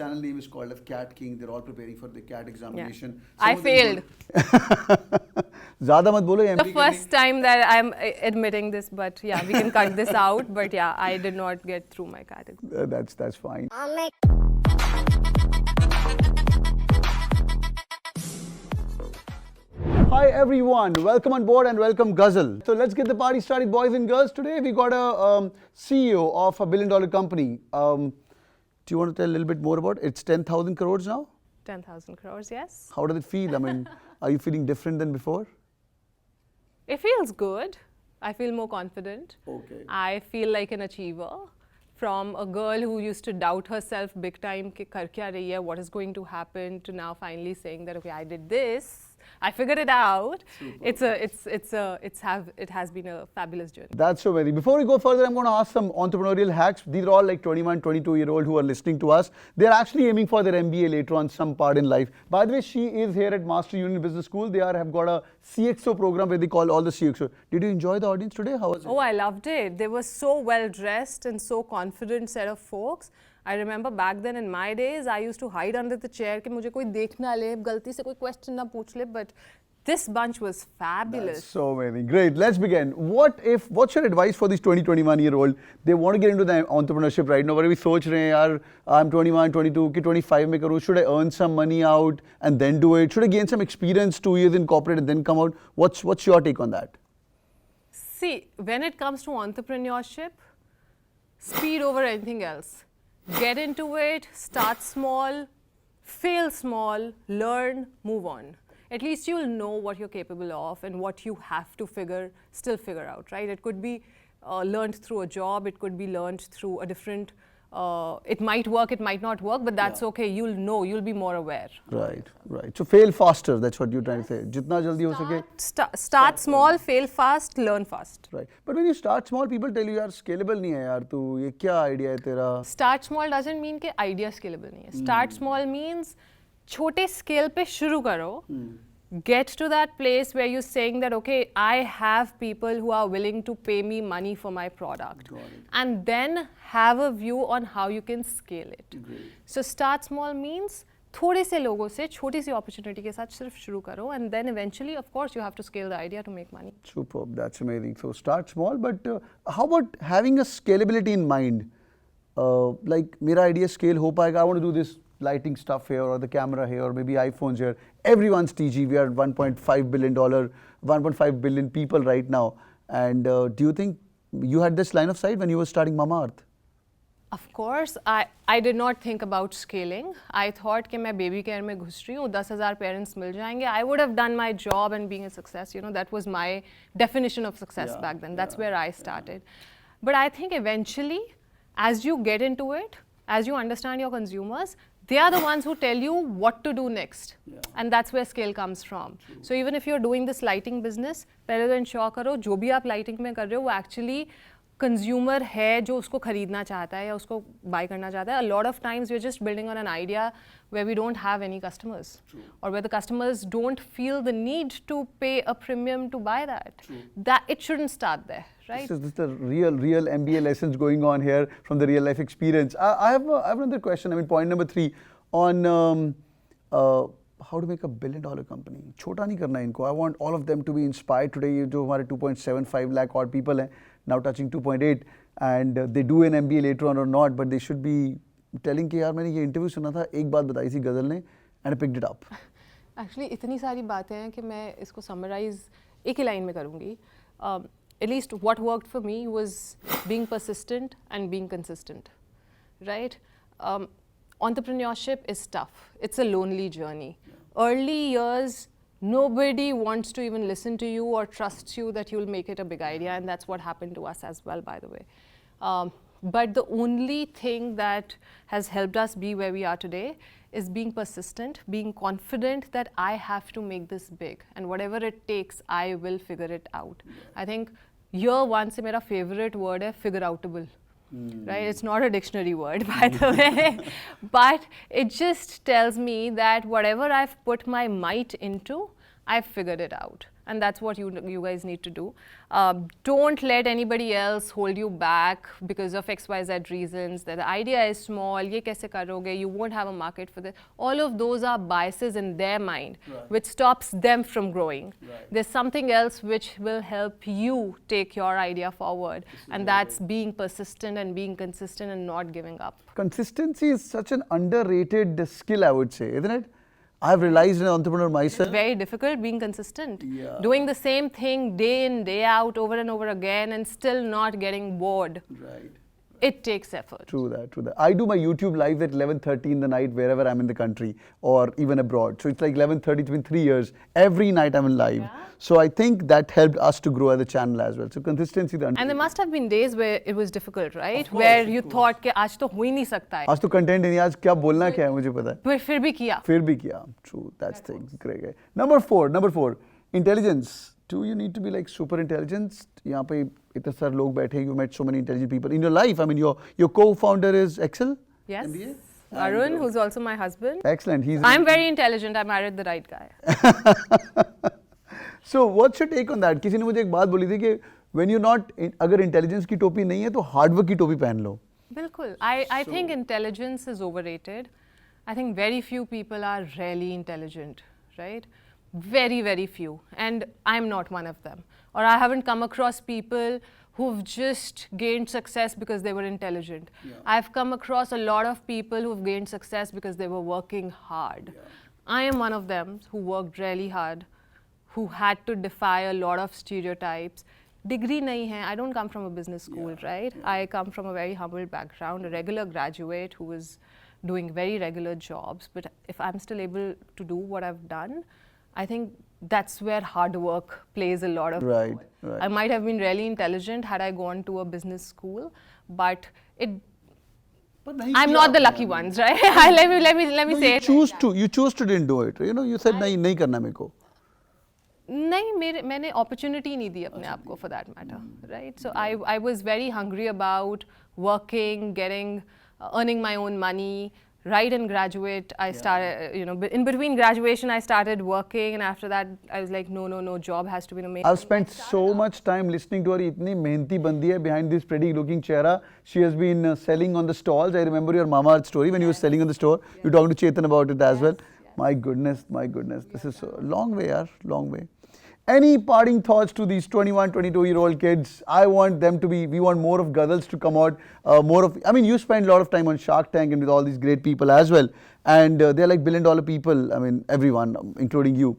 channel name is called as CATKing. They're all preparing for the CAT examination. Yeah. I failed. ज़्यादा मत बोलो, the first time that I'm admitting this, but yeah, we can cut this out. But yeah, I did not get through my CAT exam. That's fine. Hi everyone, welcome on board and welcome Ghazal. So let's get the party started, boys and girls. Today we got a CEO of a $1 billion company. Do you want to tell a little bit more about it? It's 10,000 crores now? 10,000 crores, yes. How does it feel? I mean, are you feeling different than before? It feels good. I feel more confident. Okay. I feel like an achiever. From a girl who used to doubt herself big time, ki kar kya rahi hai, what is going to happen, to now finally saying that, okay, I did this. I figured it out. Super. It has been a fabulous journey. That's so very. Before we go further, I'm going to ask some entrepreneurial hacks. These are all like 21, 22-year-old who are listening to us. They're actually aiming for their MBA later on some part in life. By the way, she is here at Master Union Business School. They have got a CXO program where they call all the CXO. Did you enjoy the audience today? How was it? Oh, I loved it. They were so well dressed and so confident set of folks. I remember back then in my days, I used to hide under the chair कि मुझे कोई देख ना ले, गलती से कोई question ना पूछ ले, but this bunch was fabulous. That's so many. Great. Let's begin. What's your advice for this 20, 21-year-old? They want to get into the entrepreneurship right now. But we सोच रहे हैं यार, I'm 21, 22, कि 25 में करूँ. Should I earn some money out and then do it? Should I gain some experience 2 years in corporate and then come out? What's your take on that? See, when it comes to entrepreneurship, speed over anything else. Get into it, start small, fail small, learn, move on. At least you'll know what you're capable of and what you have to still figure out, right? It could be learned through a job, it could be learned through a different, it might work, it might not work, but that's okay, you'll know, you'll be more aware. Right. So fail faster, that's what you're trying to say. Jitna jaldi ho sake. Start small, fail fast, learn fast. Right. But when you start small, people tell you, yaar, scalable nahi hai yaar, tu ye kya idea hai tera? Start small doesn't mean कि idea scalable nahi hai. Start small means छोटे scale पे शुरू करो. Get to that place where you're saying that, okay, I have people who are willing to pay me money for my product. And then have a view on how you can scale it. Great. So start small means थोड़े से लोगों से छोटी सी opportunity के साथ सिर्फ शुरू करो, and then eventually, of course, you have to scale the idea to make money. Superb, that's amazing. So start small, but how about having a scalability in mind? Like, मेरा idea scale हो पाएगा, I want to do this lighting stuff here or the camera here or maybe iPhones here. Everyone's TG. We are $1.5 billion, 1.5 billion people right now. And do you think you had this line of sight when you were starting Mamaearth? Of course, I did not think about scaling. I thought कि मैं baby care में घुस रही हूँ, 10,000 parents मिल जाएंगे. I would have done my job and being a success. You know, that was my definition of success back then. That's where I started. But I think eventually, as you get into it, as you understand your consumers, they are the ones who tell you what to do next. And that's where scale comes from. So even if you're doing this lighting business, पहले तो ensure करो जो भी आप lighting में कर रहे हो वो actually consumer है जो उसको खरीदना चाहता है या उसको buy करना चाहता है. A lot of times we're just building on an idea where we don't have any customers. Or where the customers don't feel the need to pay a premium to buy that. That it shouldn't start there, right? This is the real MBA lessons going on here from the real life experience. I have another question. I mean, point number 3 on how to make a $1 billion company. छोटा नहीं करना इनको. I want all of them to be inspired today. ये जो हमारे 2.75 lakh odd people हैं, now touching 2.8, and they do an MBA later on or not, but they should be telling कि यार मैंने ये interview सुना था, एक बात बताई थी गजल ने, and I picked it up. Actually, इतनी सारी बातें हैं कि मैं इसको summarize एक ही line में करूँगी. At least what worked for me was being persistent and being consistent, right? Entrepreneurship is tough. It's a lonely journey. Early years, nobody wants to even listen to you or trusts you that you'll make it a big idea, and that's what happened to us as well, by the way. But the only thing that has helped us be where we are today is being persistent, being confident that I have to make this big, and whatever it takes, I will figure it out. I think year one se mera favorite word hai figure outable. Right? It's not a dictionary word, by the way, but it just tells me that whatever I've put my might into, I've figured it out. and that's what you guys need to do. Don't let anybody else hold you back because of XYZ reasons, that the idea is small, ye kaise karoge, you won't have a market for this. All of those are biases in their mind, which stops them from growing. There's something else which will help you take your idea forward, and that's being persistent and being consistent and not giving up. Consistency is such an underrated skill, I would say, isn't it? I've realized as an entrepreneur myself. It's very difficult being consistent. Yeah. Doing the same thing day in, day out, over and over again, and still not getting bored. Right. It takes effort. True that, true that. I do my YouTube live at 11:30 in the night wherever I'm in the country or even abroad. So it's like 11:30, it's been 3 years. Every night I'm in live. Yeah. So I think that helped us to grow as a channel as well. So consistency. And there must have been days where it was difficult, right? Where you thought कि आज तो हो ही नहीं सकता है. आज तो content नहीं, आज क्या बोलना क्या है मुझे पता है. फिर भी किया. फिर भी किया. True, that's things. Great. Number four, intelligence. Do you need to be like super intelligent? यहाँ पे इतने सारे लोग बैठे हैं. You met so many intelligent people in your life. I mean, your co-founder is Excel. Yes. MBA? Arun, who's also my husband. Excellent. I'm very intelligent. I married the right guy. So what's your take on that? किसी ने मुझे एक बात बोली थी कि when you're not, अगर intelligence की टोपी नहीं है तो hard work की टोपी पहन लो. बिल्कुल. I think intelligence is overrated. I think very few people are really intelligent, right? Very, very few. And I'm not one of them. Or I haven't come across people who've just gained success because they were intelligent. Yeah. I've come across a lot of people who've gained success because they were working hard. Yeah. I am one of them who worked really hard, who had to defy a lot of stereotypes. Degree nahi hai. I don't come from a business school, right? Yeah. I come from a very humble background, a regular graduate who was doing very regular jobs. But if I'm still able to do what I've done, I think that's where hard work plays a lot of role. Right. I might have been really intelligent had I gone to a business school, but I'm not the lucky ones, right? let me say it. You choose to didn't do it. You know, you said नहीं करना मेरे को. नहीं, मैंने opportunity नहीं दी अपने आप को, for that matter, right? So I was very hungry about working, earning my own money. Right in graduate, I started, in between graduation, I started working, and after that, I was like, no, job has to be the main. I've spent so much time listening to her. इतनी मेहनती बंदी है behind this pretty looking चेहरा. She has been selling on the stalls. I remember your Mamaearth story when you were selling on the store. You were talking to Chetan about it as well. My goodness. This is a long way, yaar, long way. Any parting thoughts to these 21, 22-year-old kids? We want more of Ghazals to come out. You spend a lot of time on Shark Tank and with all these great people as well. And they're like billion-dollar people, everyone, including you.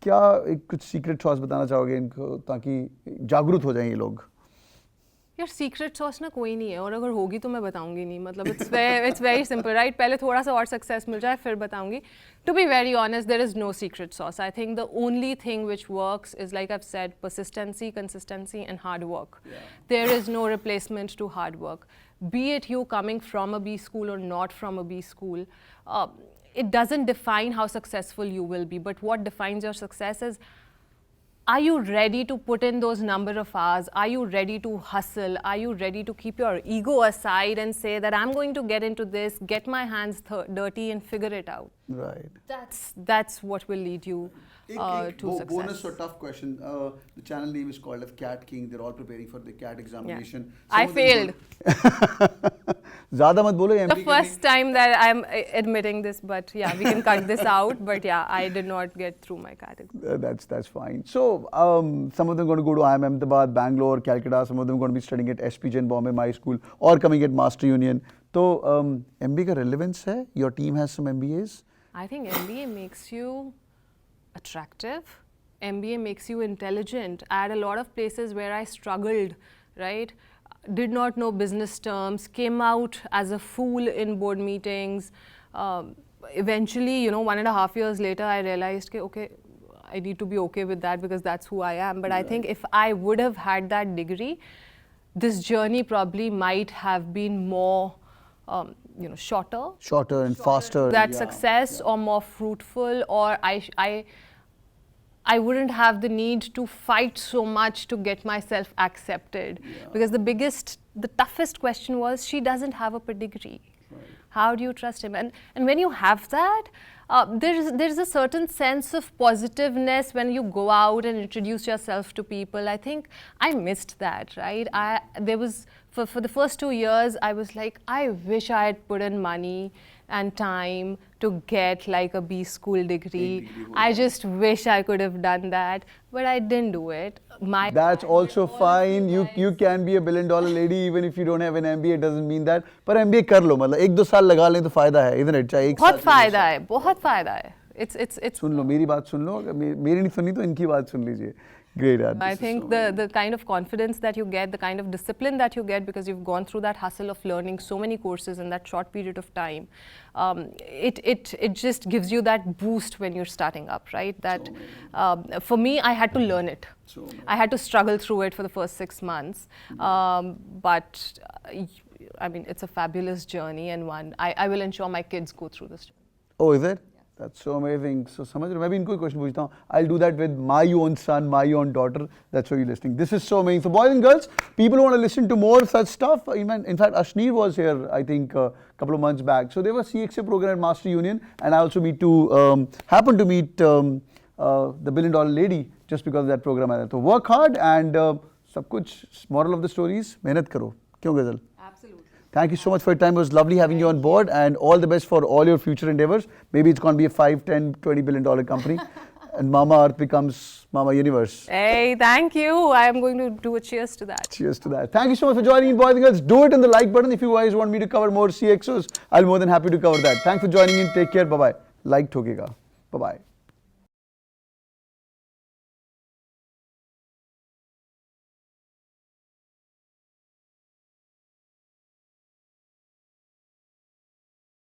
क्या कुछ secret sauce बताना चाहोगे इनको ताकि जागरूक हो जाएं ये लोग? यार सीक्रेट सॉस ना कोई नहीं है, और अगर होगी तो मैं बताऊंगी नहीं. मतलब it's very simple, right? पहले थोड़ा सा और सक्सेस मिल जाए फिर बताऊंगी. To be very honest, there is no secret sauce. I think the only thing which works is, like I've said, persistency, consistency, and hard work. Yeah. There is no replacement to hard work. Be it you coming from a B school or not from a B school, it doesn't define how successful you will be. But what defines your success is, are you ready to put in those number of hours? Are you ready to hustle? Are you ready to keep your ego aside and say that I'm going to get into this, get my hands dirty and figure it out? Right. That's what will lead you to success. Bonus or tough question. The channel name is called as CATKing. They're all preparing for the CAT examination. Yeah. I failed. ज़्यादा मत बोलो. The first time that I'm admitting this, but yeah, we can cut this out. But yeah, I did not get through my CAT exam. That's fine. So some of them are going to go to IIM Ahmedabad, Bangalore, Calcutta. Some of them are going to be studying at SPJain, Bombay, my school, or coming at Master Union. So MBA का relevance है? Your team has some MBAs? I think MBA makes you attractive. MBA makes you intelligent. At a lot of places where I struggled, right? Did not know business terms, came out as a fool in board meetings. Eventually, 1.5 years later, I realized, okay, I need to be okay with that because that's who I am. But right. I think if I would have had that degree, this journey probably might have been more, shorter and faster. That success or more fruitful, or I wouldn't have the need to fight so much to get myself accepted. Yeah. Because the toughest question was, she doesn't have a pedigree. Right. How do you trust him? And when you have that, there's a certain sense of positiveness when you go out and introduce yourself to people. I think I missed that, right? There was, for the first 2 years, I was like, I wish I had put in money and time to get like a B school degree. I just wish I could have done that, but I didn't do it. That's also fine. You can be a $1 billion lady even if you don't have an MBA. It doesn't mean that. पर MBA कर लो, मतलब 1-2 साल लगा लें तो फायदा है, isn't it? चाहे एक बहुत फायदा है, बहुत फायदा है. It's सुन लो, मेरी बात सुन लो, अगर मेरी नहीं सुनी तो इनकी बात सुन लीजिए. Great. I think the kind of confidence that you get, the kind of discipline that you get because you've gone through that hustle of learning so many courses in that short period of time, it just gives you that boost when you're starting up, right? That for me, I had to learn it. I had to struggle through it for the first 6 months, but I mean, it's a fabulous journey and one I will ensure my kids go through this. Oh, is it? That's so amazing. So, समझ रहे हो? मैं भी इनको question पूछता हूँ. I'll do that with my own son, my own daughter. That's why you're listening. This is so amazing. So, boys and girls, people who want to listen to more such stuff. In fact, Ashneer was here, I think, a couple of months back. So, there was CXA program at Master Union, and I also happened to meet the $1 billion lady just because of that program. So, work hard and सब कुछ. Moral of the story is मेहनत करो. क्यों Ghazal? Absolutely. Thank you so much for your time. It was lovely having you on board, and all the best for all your future endeavors. Maybe it's going to be a $5, $10, $20 billion company and Mamaearth becomes Mama Universe. Hey, thank you. I am going to do a cheers to that. Cheers to that. Thank you so much for joining in, boys and girls. Do it in the like button if you guys want me to cover more CXOs. I'll be more than happy to cover that. Thanks for joining in. Take care. Bye-bye. Like thokega. Bye-bye.